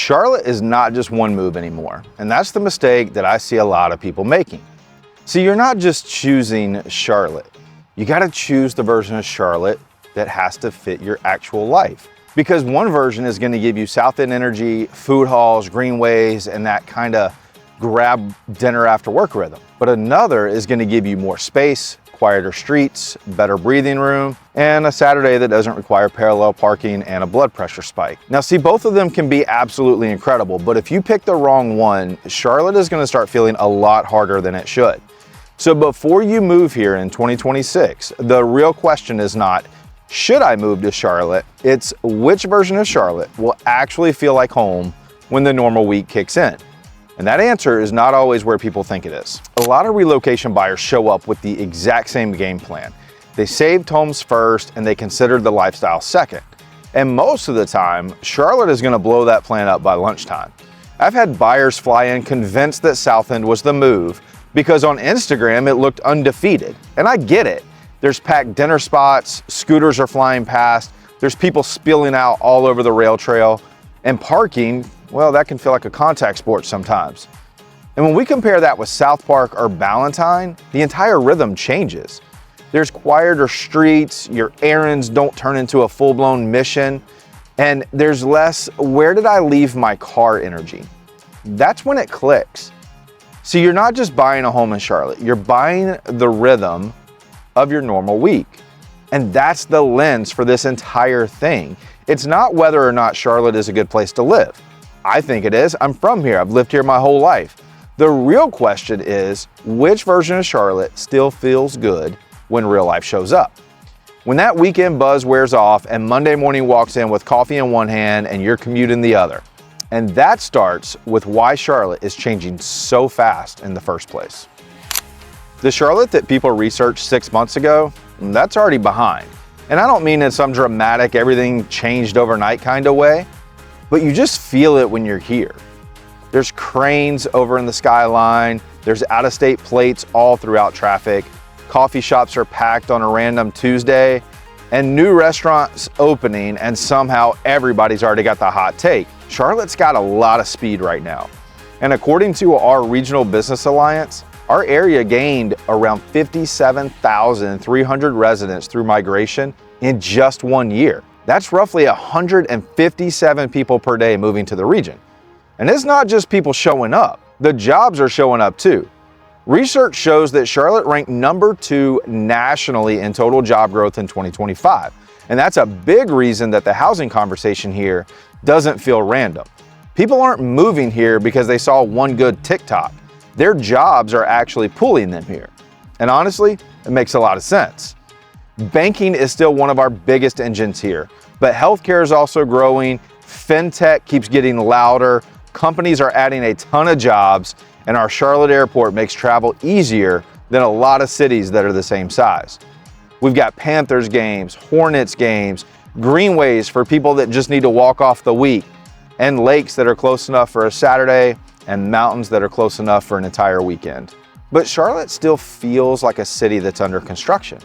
Charlotte is not just one move anymore, and that's the mistake that I see a lot of people making. See, you're not just choosing Charlotte. You got to choose the version of Charlotte that has to fit your actual life. Because one version is going to give you South End energy, food halls, greenways, and that kind of grab dinner after work rhythm. But another is going to give you more space, quieter streets, better breathing room, and a Saturday that doesn't require parallel parking and a blood pressure spike. Now see, both of them can be absolutely incredible, but if you pick the wrong one, Charlotte is going to start feeling a lot harder than it should. So before you move here in 2026, the real question is not, should I move to Charlotte? It's which version of Charlotte will actually feel like home when the normal week kicks in? And that answer is not always where people think it is. A lot of relocation buyers show up with the exact same game plan. They saved homes first and they considered the lifestyle second. And most of the time, Charlotte is gonna blow that plan up by lunchtime. I've had buyers fly in convinced that South End was the move because on Instagram it looked undefeated. And I get it. There's packed dinner spots, scooters are flying past, there's people spilling out all over the rail trail, and parking, well, that can feel like a contact sport sometimes. And when we compare that with South Park or Ballantyne, the entire rhythm changes. There's quieter streets, your errands don't turn into a full-blown mission, and there's less, where did I leave my car energy? That's when it clicks. So you're not just buying a home in Charlotte, you're buying the rhythm of your normal week. And that's the lens for this entire thing. It's not whether or not Charlotte is a good place to live. I think it is. I'm from here. I've lived here my whole life. The real question is, which version of Charlotte still feels good when real life shows up? When that weekend buzz wears off and Monday morning walks in with coffee in one hand and your commute in the other. And that starts with why Charlotte is changing so fast in the first place. The Charlotte that people researched 6 months ago, that's already behind. And I don't mean in some dramatic, everything changed overnight kind of way, but you just feel it when you're here. There's cranes over in the skyline, there's out-of-state plates all throughout traffic, coffee shops are packed on a random Tuesday, and new restaurants opening, and somehow everybody's already got the hot take. Charlotte's got a lot of speed right now. And according to our Regional Business Alliance, our area gained around 57,300 residents through migration in just 1 year. That's roughly 157 people per day moving to the region. And it's not just people showing up, the jobs are showing up too. Research shows that Charlotte ranked number 2 nationally in total job growth in 2025. And that's a big reason that the housing conversation here doesn't feel random. People aren't moving here because they saw one good TikTok. Their jobs are actually pulling them here. And honestly, it makes a lot of sense. Banking is still one of our biggest engines here, but healthcare is also growing, fintech keeps getting louder, companies are adding a ton of jobs, and our Charlotte airport makes travel easier than a lot of cities that are the same size. We've got Panthers games, Hornets games, greenways for people that just need to walk off the week, and lakes that are close enough for a Saturday, and mountains that are close enough for an entire weekend. But Charlotte still feels like a city that's under construction.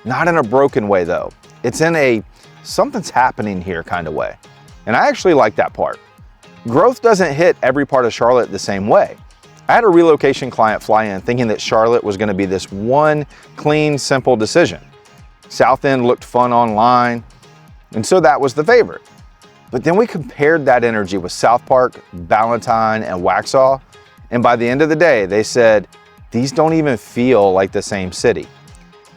Not in a broken way though. It's in a something's happening here kind of way. And I actually like that part. Growth doesn't hit every part of Charlotte the same way. I had a relocation client fly in thinking that Charlotte was going to be this one clean, simple decision. South End looked fun online, and so that was the favorite. But then we compared that energy with South Park, Ballantyne, and Waxhaw, and by the end of the day, they said, these don't even feel like the same city.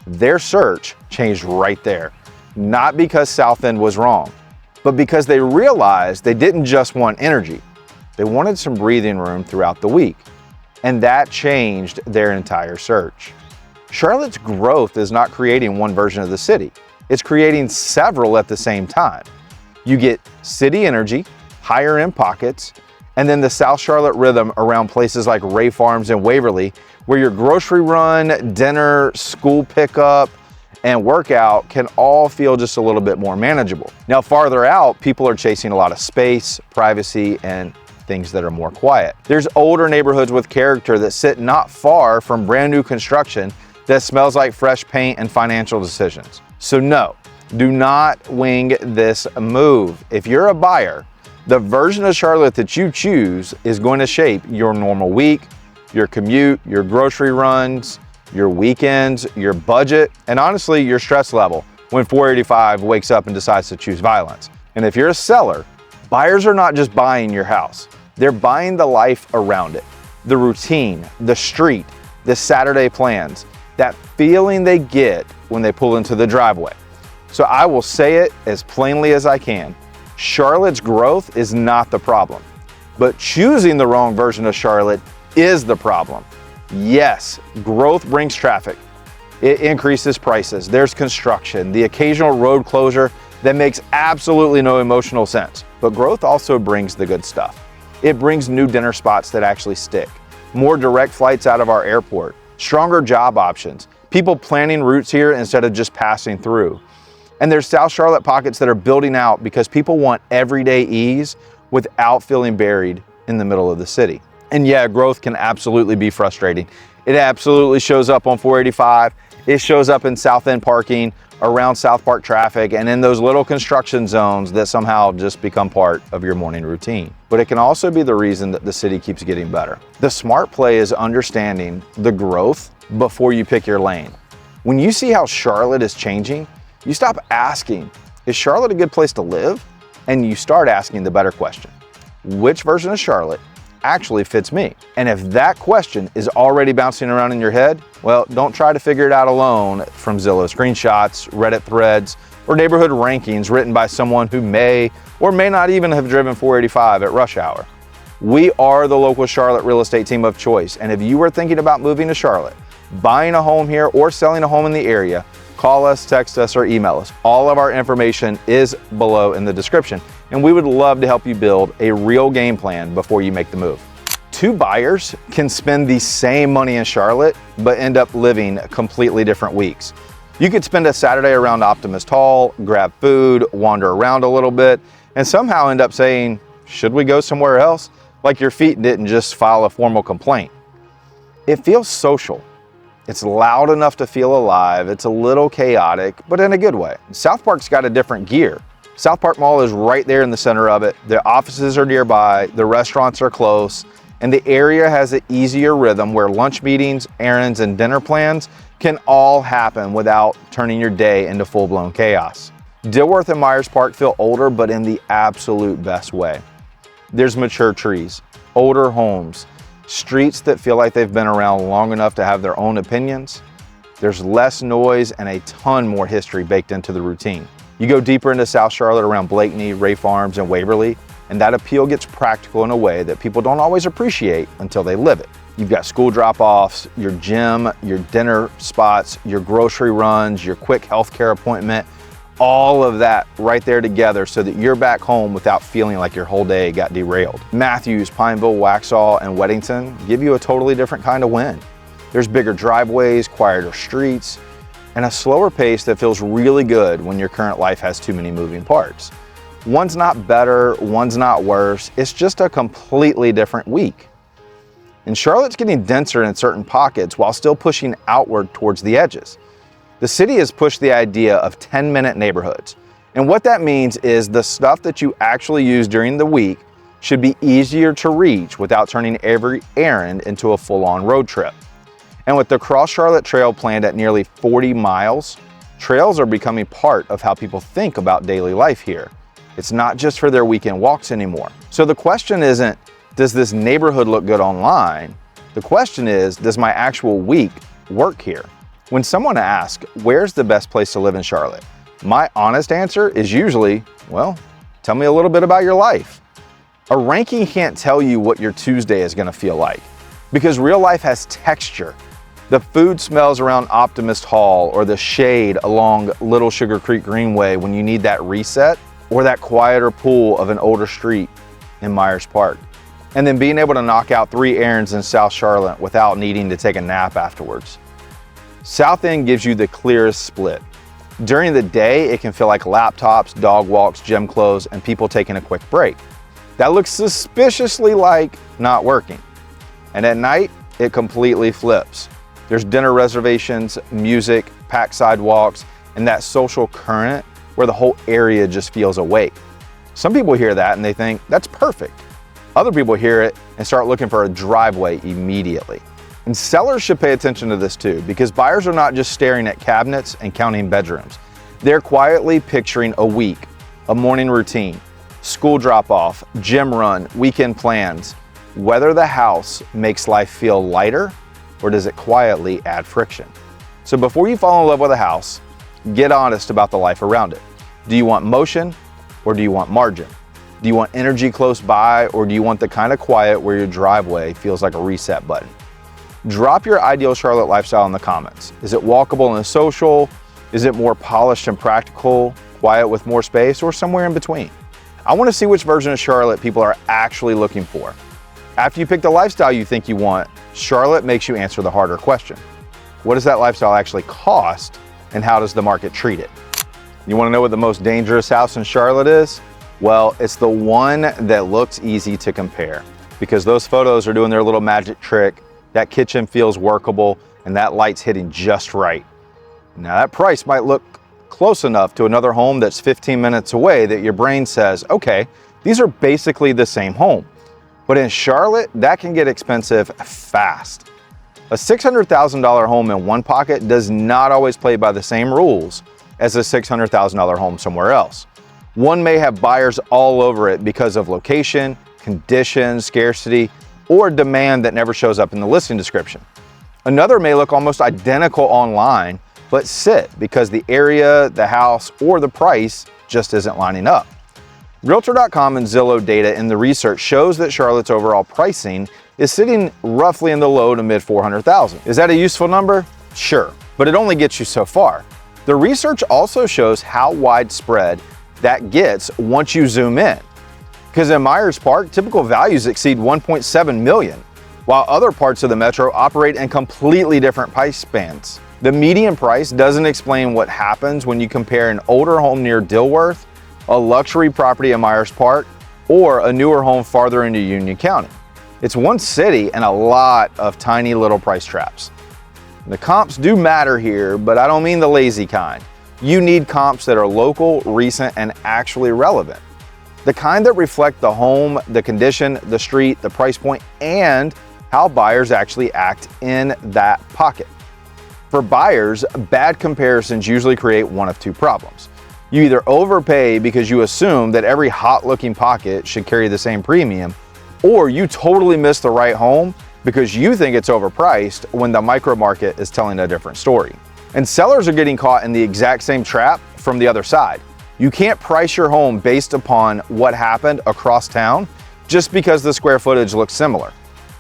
Their search changed right there, not because South End was wrong, but because they realized they didn't just want energy, they wanted some breathing room throughout the week, and that changed their entire search. Charlotte's growth is not creating one version of the city, it's creating several at the same time. You get city energy, higher end pockets, and then the South Charlotte rhythm around places like Ray Farms and Waverly, where your grocery run, dinner, school pickup, and workout can all feel just a little bit more manageable. Now, farther out, people are chasing a lot of space, privacy, and things that are more quiet. There's older neighborhoods with character that sit not far from brand new construction that smells like fresh paint and financial decisions. So no, do not wing this move. If you're a buyer, The version of Charlotte that you choose is going to shape your normal week, your commute, your grocery runs, your weekends, your budget, and honestly, your stress level when 485 wakes up and decides to choose violence. And if you're a seller, buyers are not just buying your house. They're buying the life around it, the routine, the street, the Saturday plans, that feeling they get when they pull into the driveway. So I will say it as plainly as I can. Charlotte's growth is not the problem, but choosing the wrong version of Charlotte is the problem. Yes, growth brings traffic. It increases prices. There's construction, the occasional road closure that makes absolutely no emotional sense. But growth also brings the good stuff. It brings new dinner spots that actually stick, more direct flights out of our airport, stronger job options, people planning routes here instead of just passing through. And there's South Charlotte pockets that are building out because people want everyday ease without feeling buried in the middle of the city. And yeah, growth can absolutely be frustrating. It absolutely shows up on 485. It shows up in South End parking, around South Park traffic, and in those little construction zones that somehow just become part of your morning routine. But it can also be the reason that the city keeps getting better. The smart play is understanding the growth before you pick your lane. When you see how Charlotte is changing, you stop asking, is Charlotte a good place to live? And you start asking the better question, which version of Charlotte actually fits me? And if that question is already bouncing around in your head, well, don't try to figure it out alone from Zillow screenshots, Reddit threads, or neighborhood rankings written by someone who may or may not even have driven 485 at rush hour. We are the local Charlotte real estate team of choice, and if you are thinking about moving to Charlotte, buying a home here, or selling a home in the area, call us, text us, or email us. All of our information is below in the description, and we would love to help you build a real game plan before you make the move. Two buyers can spend the same money in Charlotte, but end up living completely different weeks. You could spend a Saturday around Optimist Hall, grab food, wander around a little bit, and somehow end up saying, should we go somewhere else? Like your feet didn't just file a formal complaint. It feels social. It's loud enough to feel alive. It's a little chaotic, but in a good way. South Park's got a different gear. South Park Mall is right there in the center of it. The offices are nearby, the restaurants are close, and the area has an easier rhythm where lunch meetings, errands, and dinner plans can all happen without turning your day into full-blown chaos. Dilworth and Myers Park feel older, but in the absolute best way. There's mature trees, older homes, streets that feel like they've been around long enough to have their own opinions. There's less noise and a ton more history baked into the routine. You go deeper into South Charlotte around Blakeney, Ray Farms, and Waverly, and that appeal gets practical in a way that people don't always appreciate until they live it. You've got school drop-offs, your gym, your dinner spots, your grocery runs, your quick healthcare appointment, all of that right there together so that you're back home without feeling like your whole day got derailed. Matthews, Pineville, Waxhaw, and Weddington give you a totally different kind of win. There's bigger driveways, quieter streets, and a slower pace that feels really good when your current life has too many moving parts. One's not better, one's not worse, it's just a completely different week. And Charlotte's getting denser in certain pockets while still pushing outward towards the edges. The city has pushed the idea of 10-minute neighborhoods. And what that means is the stuff that you actually use during the week should be easier to reach without turning every errand into a full-on road trip. And with the Cross Charlotte Trail planned at nearly 40 miles, trails are becoming part of how people think about daily life here. It's not just for their weekend walks anymore. So the question isn't, does this neighborhood look good online? The question is, does my actual week work here? When someone asks, where's the best place to live in Charlotte? My honest answer is usually, well, tell me a little bit about your life. A ranking can't tell you what your Tuesday is gonna feel like because real life has texture. The food smells around Optimist Hall or the shade along Little Sugar Creek Greenway when you need that reset, or that quieter pool of an older street in Myers Park. And then being able to knock out 3 errands in South Charlotte without needing to take a nap afterwards. South End gives you the clearest split. During the day, it can feel like laptops, dog walks, gym clothes, and people taking a quick break. That looks suspiciously like not working. And at night, it completely flips. There's dinner reservations, music, packed sidewalks, and that social current where the whole area just feels awake. Some people hear that and they think that's perfect. Other people hear it and start looking for a driveway immediately. And sellers should pay attention to this too, because buyers are not just staring at cabinets and counting bedrooms. They're quietly picturing a week, a morning routine, school drop-off, gym run, weekend plans, whether the house makes life feel lighter or does it quietly add friction. So before you fall in love with a house, get honest about the life around it. Do you want motion or do you want margin? Do you want energy close by, or do you want the kind of quiet where your driveway feels like a reset button? Drop your ideal Charlotte lifestyle in the comments. Is it walkable and social? Is it more polished and practical, quiet with more space, or somewhere in between? I want to see which version of Charlotte people are actually looking for. After you pick the lifestyle you think you want, Charlotte makes you answer the harder question. What does that lifestyle actually cost, and how does the market treat it? You want to know what the most dangerous house in Charlotte is? Well, it's the one that looks easy to compare, because those photos are doing their little magic trick. That kitchen feels workable and that light's hitting just right. Now that price might look close enough to another home that's 15 minutes away that your brain says, okay, these are basically the same home. But in Charlotte, that can get expensive fast. A $600,000 home in one pocket does not always play by the same rules as a $600,000 home somewhere else. One may have buyers all over it because of location, conditions, scarcity, or demand that never shows up in the listing description. Another may look almost identical online, but sit because the area, the house, or the price just isn't lining up. Realtor.com and Zillow data in the research shows that Charlotte's overall pricing is sitting roughly in the low to mid 400,000. Is that a useful number? Sure, but it only gets you so far. The research also shows how widespread that gets once you zoom in. Because in Myers Park, typical values exceed 1.7 million, while other parts of the metro operate in completely different price bands. The median price doesn't explain what happens when you compare an older home near Dilworth, a luxury property in Myers Park, or a newer home farther into Union County. It's one city and a lot of tiny little price traps. The comps do matter here, but I don't mean the lazy kind. You need comps that are local, recent, and actually relevant. The kind that reflect the home, the condition, the street, the price point, and how buyers actually act in that pocket. For buyers, bad comparisons usually create one of two problems. You either overpay because you assume that every hot-looking pocket should carry the same premium, or you totally miss the right home because you think it's overpriced when the micro market is telling a different story. And sellers are getting caught in the exact same trap from the other side. You can't price your home based upon what happened across town just because the square footage looks similar.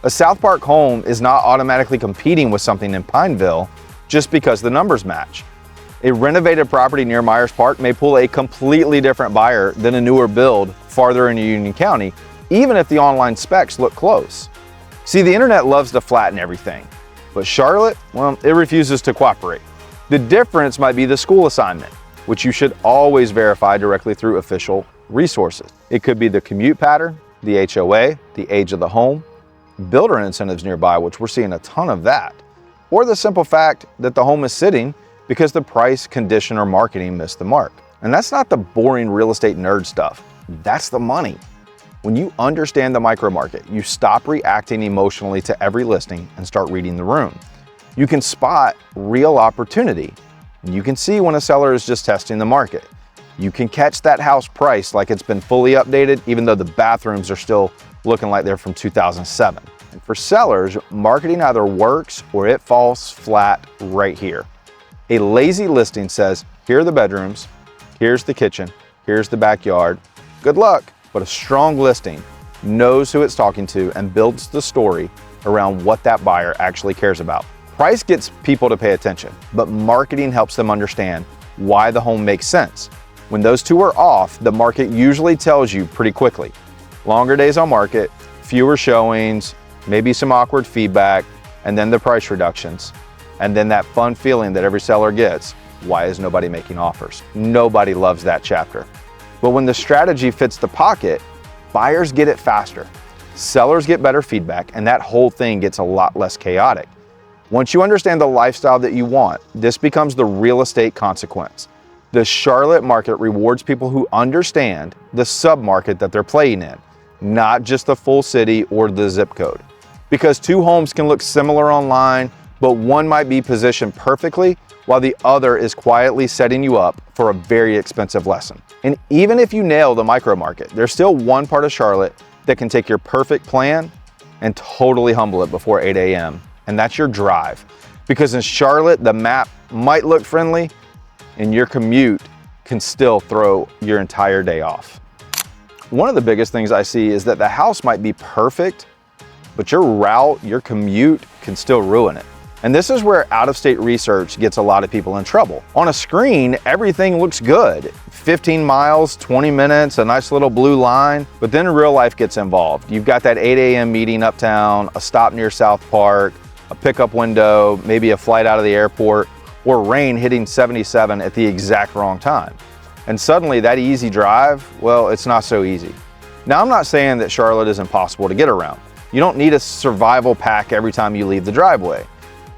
A South Park home is not automatically competing with something in Pineville just because the numbers match. A renovated property near Myers Park may pull a completely different buyer than a newer build farther into Union County, even if the online specs look close. See, the internet loves to flatten everything, but Charlotte, well, it refuses to cooperate. The difference might be the school assignment, which you should always verify directly through official resources. It could be the commute pattern, the HOA, the age of the home, builder incentives nearby, which we're seeing a ton of that, or the simple fact that the home is sitting because the price, condition, or marketing missed the mark. And that's not the boring real estate nerd stuff. That's the money. When you understand the micro market, you stop reacting emotionally to every listing and start reading the room. You can spot real opportunity. You can see when a seller is just testing the market. You can catch that house price like it's been fully updated, even though the bathrooms are still looking like they're from 2007. And for sellers, marketing either works or it falls flat right here. A lazy listing says, here are the bedrooms, here's the kitchen, here's the backyard. Good luck. But a strong listing knows who it's talking to and builds the story around what that buyer actually cares about. Price gets people to pay attention, but marketing helps them understand why the home makes sense. When those two are off, the market usually tells you pretty quickly. Longer days on market, fewer showings, maybe some awkward feedback, and then the price reductions. And then that fun feeling that every seller gets, why is nobody making offers? Nobody loves that chapter. But when the strategy fits the pocket, buyers get it faster. Sellers get better feedback, and that whole thing gets a lot less chaotic. Once you understand the lifestyle that you want, this becomes the real estate consequence. The Charlotte market rewards people who understand the sub-market that they're playing in, not just the full city or the zip code. Because two homes can look similar online, but one might be positioned perfectly while the other is quietly setting you up for a very expensive lesson. And even if you nail the micro market, there's still one part of Charlotte that can take your perfect plan and totally humble it before 8 a.m. And that's your drive. Because in Charlotte, the map might look friendly and your commute can still throw your entire day off. One of the biggest things I see is that the house might be perfect, but your route, your commute can still ruin it. And this is where out-of-state research gets a lot of people in trouble. On a screen, everything looks good. 15 miles, 20 minutes, a nice little blue line, but then real life gets involved. You've got that 8 a.m. meeting uptown, a stop near South Park, a pickup window, maybe a flight out of the airport, or rain hitting 77 at the exact wrong time. And suddenly that easy drive, well, it's not so easy. Now, I'm not saying that Charlotte is impossible to get around. You don't need a survival pack every time you leave the driveway.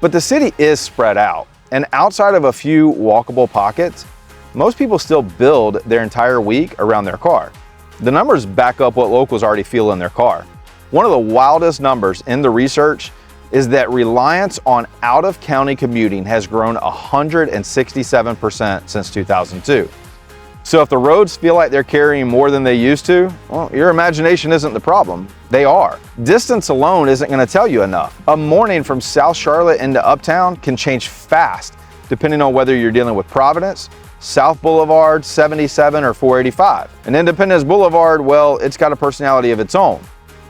But the city is spread out, and outside of a few walkable pockets, most people still build their entire week around their car. The numbers back up what locals already feel in their car. One of the wildest numbers in the research is that reliance on out-of-county commuting has grown 167% since 2002. So if the roads feel like they're carrying more than they used to, well, your imagination isn't the problem. They are. Distance alone isn't going to tell you enough. A morning from South Charlotte into Uptown can change fast, depending on whether you're dealing with Providence, South Boulevard, 77, or 485. And Independence Boulevard, well, it's got a personality of its own.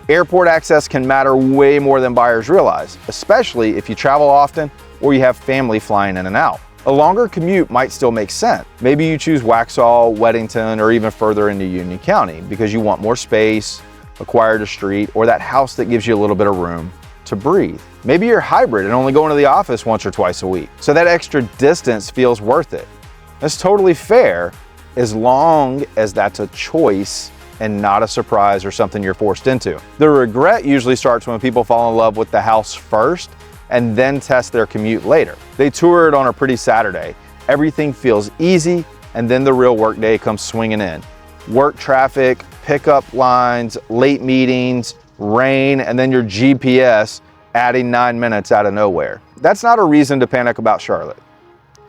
Airport access can matter way more than buyers realize, especially if you travel often or you have family flying in and out. A longer commute might still make sense. Maybe you choose Waxhaw, Weddington, or even further into Union County because you want more space, acquired a street, or that house that gives you a little bit of room to breathe. Maybe you're hybrid and only going to the office once or twice a week, so that extra distance feels worth it. That's totally fair as long as that's a choice and not a surprise or something you're forced into. The regret usually starts when people fall in love with the house first and then test their commute later. They tour it on a pretty Saturday. Everything feels easy, and then the real work day comes swinging in. Work traffic, pickup lines, late meetings, rain, and then your GPS adding 9 minutes out of nowhere. That's not a reason to panic about Charlotte,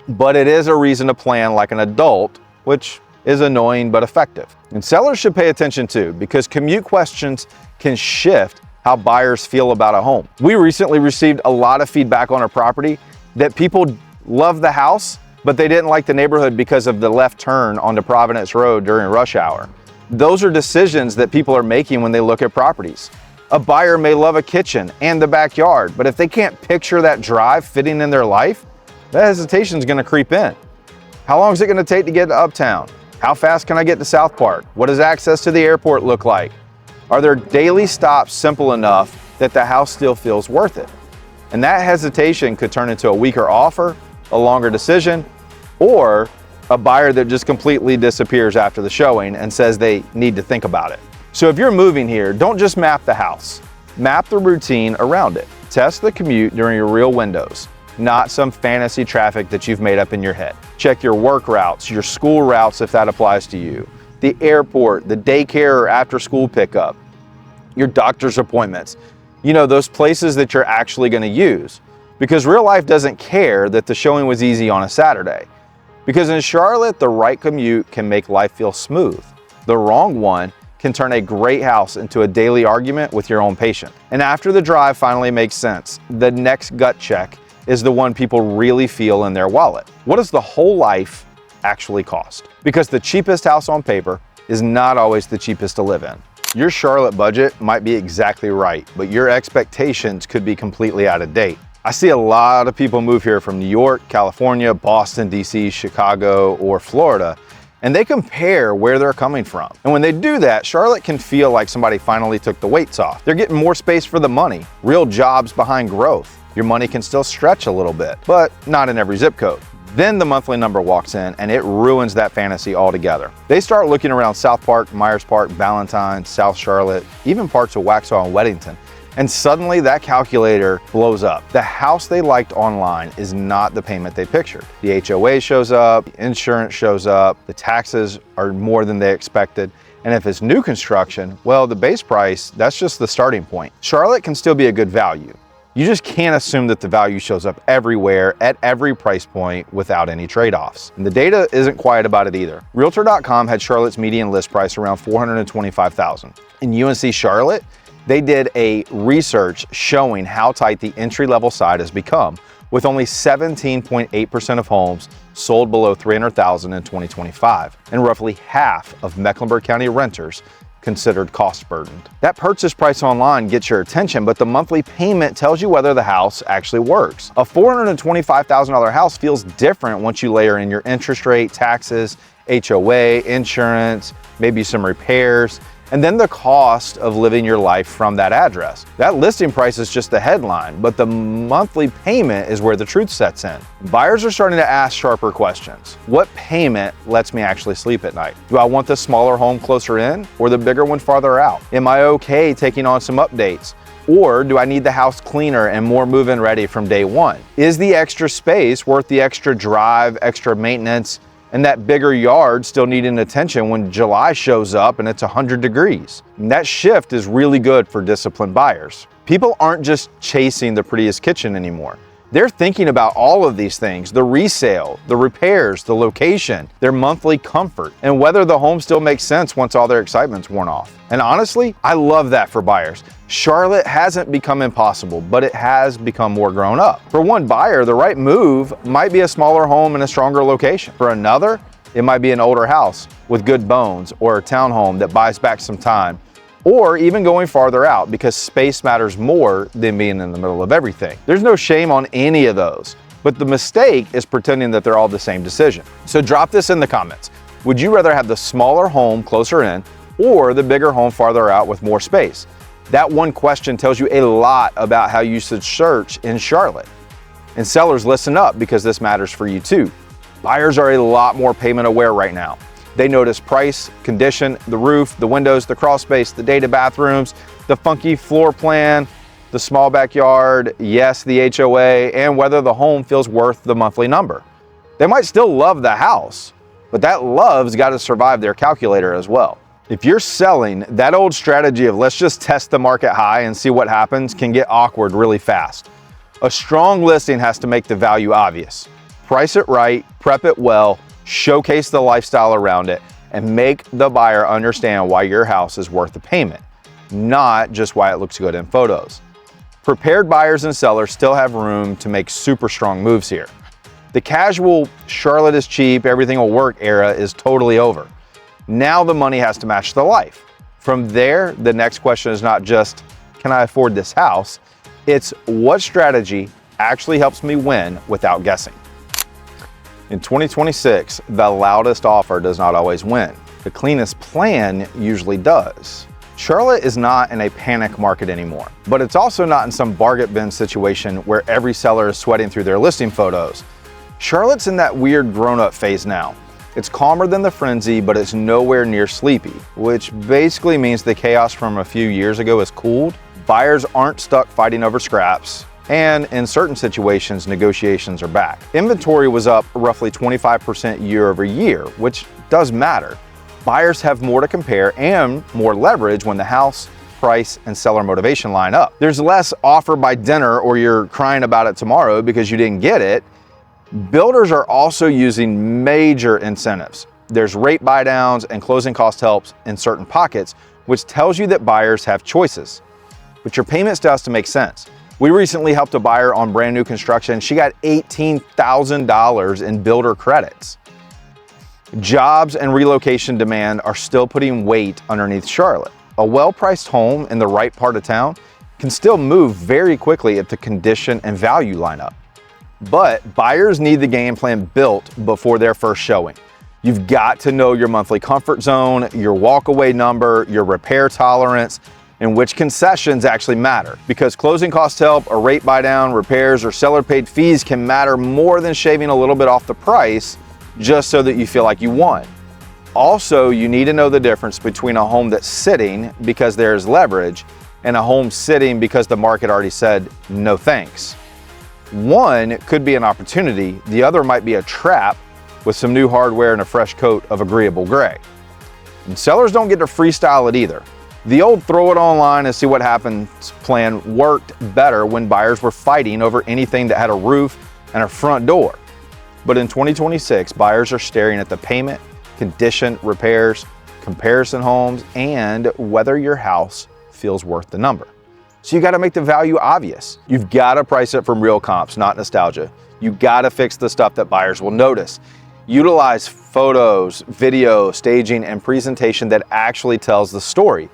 but it is a reason to plan like an adult, which is annoying but effective. And sellers should pay attention too, because commute questions can shift how buyers feel about a home. We recently received a lot of feedback on a property that people love the house, but they didn't like the neighborhood because of the left turn onto Providence Road during rush hour. Those are decisions that people are making when they look at properties. A buyer may love a kitchen and the backyard, but if they can't picture that drive fitting in their life, that hesitation is gonna creep in. How long is it gonna take to get to Uptown? How fast can I get to South Park? What does access to the airport look like? Are their daily stops simple enough that the house still feels worth it? And that hesitation could turn into a weaker offer, a longer decision, or a buyer that just completely disappears after the showing and says they need to think about it. So if you're moving here, don't just map the house. Map the routine around it. Test the commute during your real windows, not some fantasy traffic that you've made up in your head. Check your work routes, your school routes if that applies to you, the airport, the daycare or after school pickup, your doctor's appointments. You know, those places that you're actually going to use. Because real life doesn't care that the showing was easy on a Saturday. Because in Charlotte, the right commute can make life feel smooth. The wrong one can turn a great house into a daily argument with your own patient. And after the drive finally makes sense, the next gut check is the one people really feel in their wallet. What does the whole life actually cost? Because the cheapest house on paper is not always the cheapest to live in. Your Charlotte budget might be exactly right, but your expectations could be completely out of date. I see a lot of people move here from New York, California, Boston, DC, Chicago, or Florida, and they compare where they're coming from. And when they do that, Charlotte can feel like somebody finally took the weights off. They're getting more space for the money, real jobs behind growth. Your money can still stretch a little bit, but not in every zip code. Then the monthly number walks in and it ruins that fantasy altogether. They start looking around South Park, Myers Park, Ballantyne, South Charlotte, even parts of Waxhaw and Weddington, And suddenly that calculator blows up. The house they liked online is not the payment they pictured. The HOA shows up, the insurance shows up, the taxes are more than they expected. And if it's new construction, well, the base price, that's just the starting point. Charlotte can still be a good value. You just can't assume that the value shows up everywhere at every price point without any trade-offs. And the data isn't quiet about it either. Realtor.com had Charlotte's median list price around $425,000. In UNC Charlotte, they did a research showing how tight the entry-level side has become, with only 17.8% of homes sold below $300,000 in 2025, and roughly half of Mecklenburg County renters considered cost burdened. That purchase price online gets your attention, but the monthly payment tells you whether the house actually works. A $425,000 house feels different once you layer in your interest rate, taxes, HOA, insurance, maybe some repairs, and then the cost of living your life from that address. That listing price is just the headline, but the monthly payment is where the truth sets in. Buyers are starting to ask sharper questions. What payment lets me actually sleep at night? Do I want the smaller home closer in or the bigger one farther out? Am I okay taking on some updates? Or do I need the house cleaner and more move-in ready from day one? Is the extra space worth the extra drive, extra maintenance, and that bigger yard still needing attention when July shows up and it's 100 degrees? And that shift is really good for disciplined buyers. People aren't just chasing the prettiest kitchen anymore. They're thinking about all of these things: the resale, the repairs, the location, their monthly comfort, and whether the home still makes sense once all their excitement's worn off. And honestly, I love that for buyers. Charlotte hasn't become impossible, but it has become more grown up. For one buyer, the right move might be a smaller home in a stronger location. For another, it might be an older house with good bones, or a townhome that buys back some time, or even going farther out because space matters more than being in the middle of everything. There's no shame on any of those, but the mistake is pretending that they're all the same decision. So drop this in the comments. Would you rather have the smaller home closer in or the bigger home farther out with more space? That one question tells you a lot about how you should search in Charlotte. And sellers, listen up, because this matters for you too. Buyers are a lot more payment aware right now. They notice price, condition, the roof, the windows, the crawl space, the dated bathrooms, the funky floor plan, the small backyard, yes, the HOA, and whether the home feels worth the monthly number. They might still love the house, but that love's got to survive their calculator as well. If you're selling, that old strategy of let's just test the market high and see what happens can get awkward really fast. A strong listing has to make the value obvious. Price it right, prep it well, showcase the lifestyle around it, and make the buyer understand why your house is worth the payment, not just why it looks good in photos. Prepared buyers and sellers still have room to make super strong moves here. The casual Charlotte is cheap, everything will work era is totally over. Now the money has to match the life. From there, the next question is not just, can I afford this house? It's what strategy actually helps me win without guessing. In 2026, the loudest offer does not always win. The cleanest plan usually does. Charlotte is not in a panic market anymore, but it's also not in some bargain bin situation where every seller is sweating through their listing photos. Charlotte's in that weird grown-up phase now. It's calmer than the frenzy, but it's nowhere near sleepy, which basically means the chaos from a few years ago has cooled. Buyers aren't stuck fighting over scraps, and in certain situations, negotiations are back. Inventory was up roughly 25% year over year, which does matter. Buyers have more to compare and more leverage when the house, price, and seller motivation line up. There's less offer by dinner or you're crying about it tomorrow because you didn't get it. Builders are also using major incentives. There's rate buy downs and closing cost helps in certain pockets, which tells you that buyers have choices. But your payment still has to make sense. We recently helped a buyer on brand new construction. She got $18,000 in builder credits. Jobs and relocation demand are still putting weight underneath Charlotte. A well-priced home in the right part of town can still move very quickly if the condition and value line up. But buyers need the game plan built before their first showing. You've got to know your monthly comfort zone, your walkaway number, your repair tolerance, and which concessions actually matter. Because closing cost help, a rate buy down, repairs, or seller paid fees can matter more than shaving a little bit off the price just so that you feel like you won. Also, you need to know the difference between a home that's sitting because there's leverage and a home sitting because the market already said no thanks. One could be an opportunity, the other might be a trap with some new hardware and a fresh coat of agreeable gray. And sellers don't get to freestyle it either. The old throw it online and see what happens plan worked better when buyers were fighting over anything that had a roof and a front door. But in 2026, buyers are staring at the payment, condition, repairs, comparison homes, and whether your house feels worth the number. So you got to make the value obvious. You've got to price it from real comps, not nostalgia. You got to fix the stuff that buyers will notice. Utilize photos, video, staging, and presentation that actually tells the story.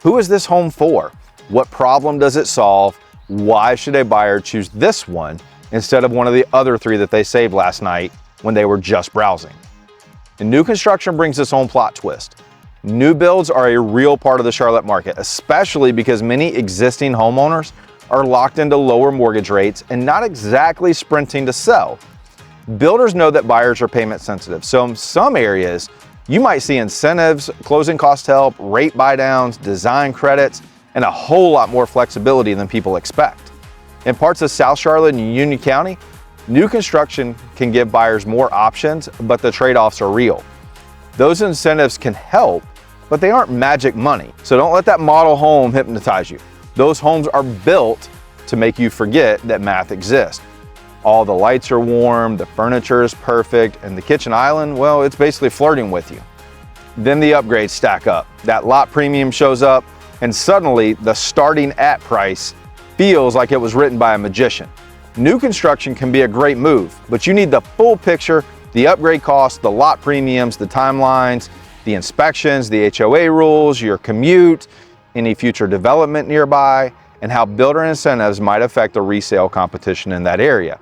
Who is this home for? What problem does it solve? Why should a buyer choose this one instead of one of the other three that they saved last night when they were just browsing? And new construction brings its own plot twist. New builds are a real part of the Charlotte market, especially because many existing homeowners are locked into lower mortgage rates and not exactly sprinting to sell. Builders know that buyers are payment sensitive, so in some areas, you might see incentives, closing cost help, rate buy-downs, design credits, and a whole lot more flexibility than people expect. In parts of South Charlotte and Union County, new construction can give buyers more options, but the trade-offs are real. Those incentives can help, but they aren't magic money. So don't let that model home hypnotize you. Those homes are built to make you forget that math exists. All the lights are warm, the furniture is perfect, and the kitchen island, well, it's basically flirting with you. Then the upgrades stack up. That lot premium shows up, and suddenly the starting at price feels like it was written by a magician. New construction can be a great move, but you need the full picture, the upgrade costs, the lot premiums, the timelines, the inspections, the HOA rules, your commute, any future development nearby, and how builder incentives might affect the resale competition in that area.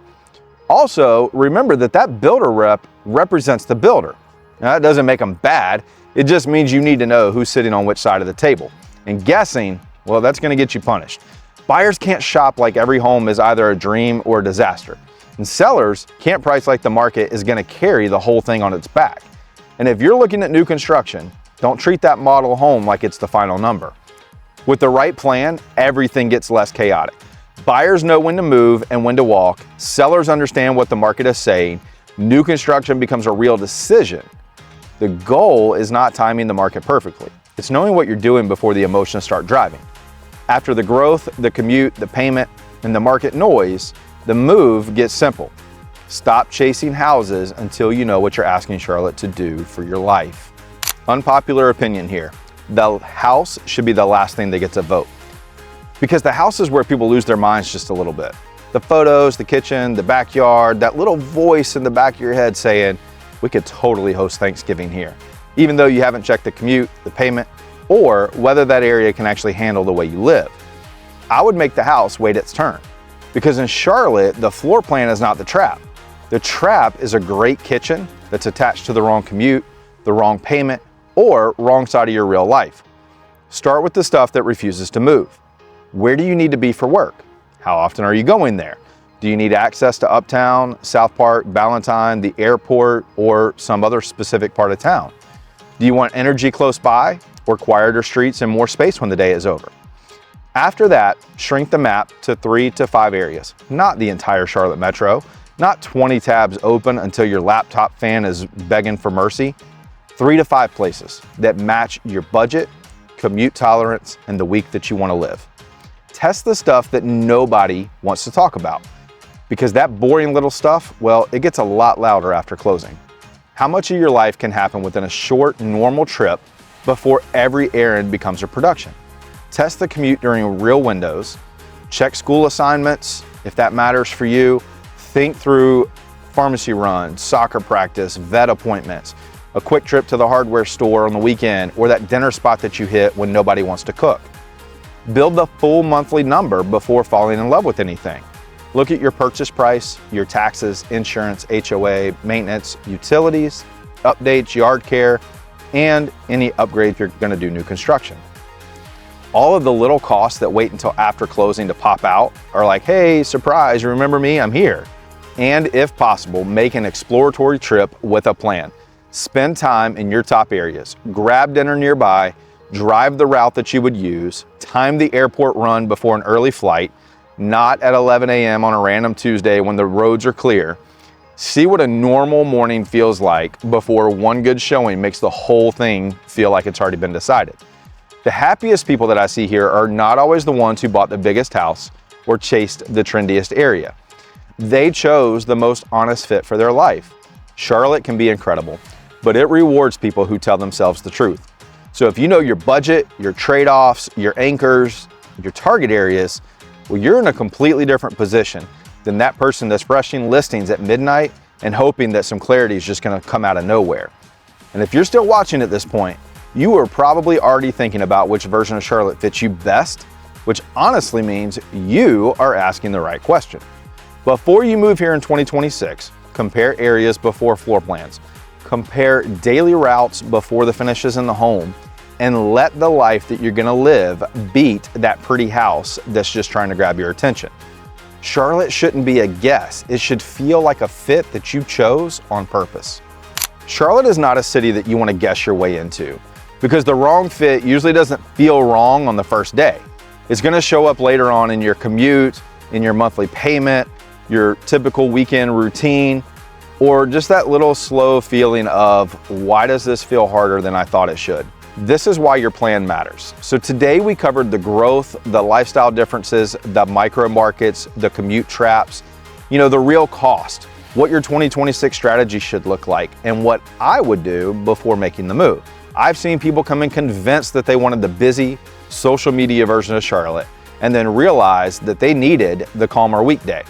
Also, remember that builder rep represents the builder. Now, that doesn't make them bad. It just means you need to know who's sitting on which side of the table. And guessing, well, that's going to get you punished. Buyers can't shop like every home is either a dream or a disaster. And sellers can't price like the market is going to carry the whole thing on its back. And if you're looking at new construction, don't treat that model home like it's the final number. With the right plan, everything gets less chaotic. Buyers know when to move and when to walk. Sellers understand what the market is saying. New construction becomes a real decision. The goal is not timing the market perfectly. It's knowing what you're doing before the emotions start driving. After the growth, the commute, the payment, and the market noise, the move gets simple. Stop chasing houses until you know what you're asking Charlotte to do for your life. Unpopular opinion here. The house should be the last thing that gets a vote. Because the house is where people lose their minds just a little bit. The photos, the kitchen, the backyard, that little voice in the back of your head saying, we could totally host Thanksgiving here, even though you haven't checked the commute, the payment, or whether that area can actually handle the way you live. I would make the house wait its turn. Because in Charlotte, the floor plan is not the trap. The trap is a great kitchen that's attached to the wrong commute, the wrong payment, or wrong side of your real life. Start with the stuff that refuses to move. Where do you need to be for work? How often are you going there? Do you need access to Uptown, South Park, Ballantyne, the airport, or some other specific part of town? Do you want energy close by, or quieter streets and more space when the day is over? After that, shrink the map to 3 to 5 areas, not the entire Charlotte metro, not 20 tabs open until your laptop fan is begging for mercy. 3 to 5 places that match your budget, commute tolerance, and the week that you want to live. Test the stuff that nobody wants to talk about, because that boring little stuff, well, it gets a lot louder after closing. How much of your life can happen within a short, normal trip before every errand becomes a production? Test the commute during real windows, check school assignments if that matters for you, think through pharmacy runs, soccer practice, vet appointments, a quick trip to the hardware store on the weekend, or that dinner spot that you hit when nobody wants to cook. Build the full monthly number before falling in love with anything. Look at your purchase price, your taxes, insurance, HOA, maintenance, utilities, updates, yard care, and any upgrade if you're going to do new construction. All of the little costs that wait until after closing to pop out are like, hey, surprise, remember me, I'm here. And if possible, make an exploratory trip with a plan. Spend time in your top areas, grab dinner nearby, drive the route that you would use, time the airport run before an early flight, not at 11 a.m. on a random Tuesday when the roads are clear. See what a normal morning feels like before one good showing makes the whole thing feel like it's already been decided. The happiest people that I see here are not always the ones who bought the biggest house or chased the trendiest area. They chose the most honest fit for their life. Charlotte can be incredible, but it rewards people who tell themselves the truth. So if you know your budget, your trade-offs, your anchors, your target areas, well, you're in a completely different position than that person that's rushing listings at midnight and hoping that some clarity is just going to come out of nowhere. And if you're still watching at this point, you are probably already thinking about which version of Charlotte fits you best, which honestly means you are asking the right question. Before you move here in 2026, compare areas before floor plans, compare daily routes before the finishes in the home, and let the life that you're gonna live beat that pretty house that's just trying to grab your attention. Charlotte shouldn't be a guess. It should feel like a fit that you chose on purpose. Charlotte is not a city that you want to guess your way into because the wrong fit usually doesn't feel wrong on the first day. It's going to show up later on in your commute, in your monthly payment, your typical weekend routine, or just that little slow feeling of, why does this feel harder than I thought it should? This is why your plan matters. So today we covered the growth, the lifestyle differences, the micro markets, the commute traps, the real cost, what your 2026 strategy should look like, and what I would do before making the move. I've seen people come in convinced that they wanted the busy social media version of Charlotte and then realize that they needed the calmer weekday.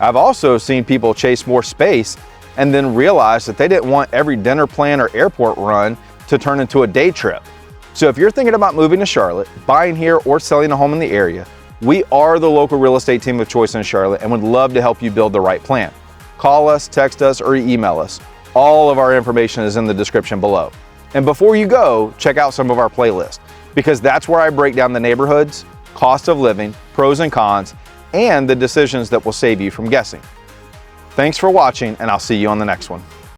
I've also seen people chase more space and then realize that they didn't want every dinner plan or airport run to turn into a day trip. So if you're thinking about moving to Charlotte, buying here, or selling a home in the area, we are the local real estate team of choice in Charlotte and would love to help you build the right plan. Call us, text us, or email us. All of our information is in the description below. And before you go, check out some of our playlists, because that's where I break down the neighborhoods, cost of living, pros and cons, and the decisions that will save you from guessing. Thanks for watching, and I'll see you on the next one.